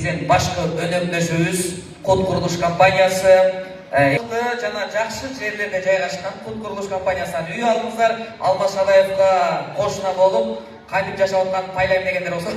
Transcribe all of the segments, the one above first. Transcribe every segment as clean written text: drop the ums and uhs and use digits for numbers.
биздин башкы өнөмдөшүбүз Код курулуш компаниясы жана жакшы жерлерде жайгашкан Код курулуш компаниясынан үй алдыңыздар. Алмаз Шабаевга кошуна болуп кантип жашап атканын пайлайм дегендер болсо.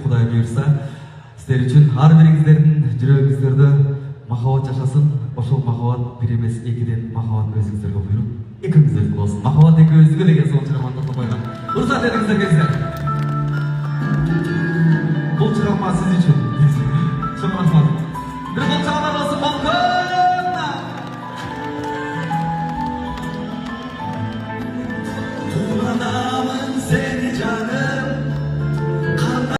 Құдай бұйырса, сіздер үшін ар біріңіздердің жүрегіңіздерді махаббат жашасын. Ошол махаббат бір емес, екіден махаббат өзіңіздерге бұйырып, екіңіздердің болсын. Махаббат екі өзіңізге деген сол жамандықты қойған. Рұқсат етіңіздер келсіздер.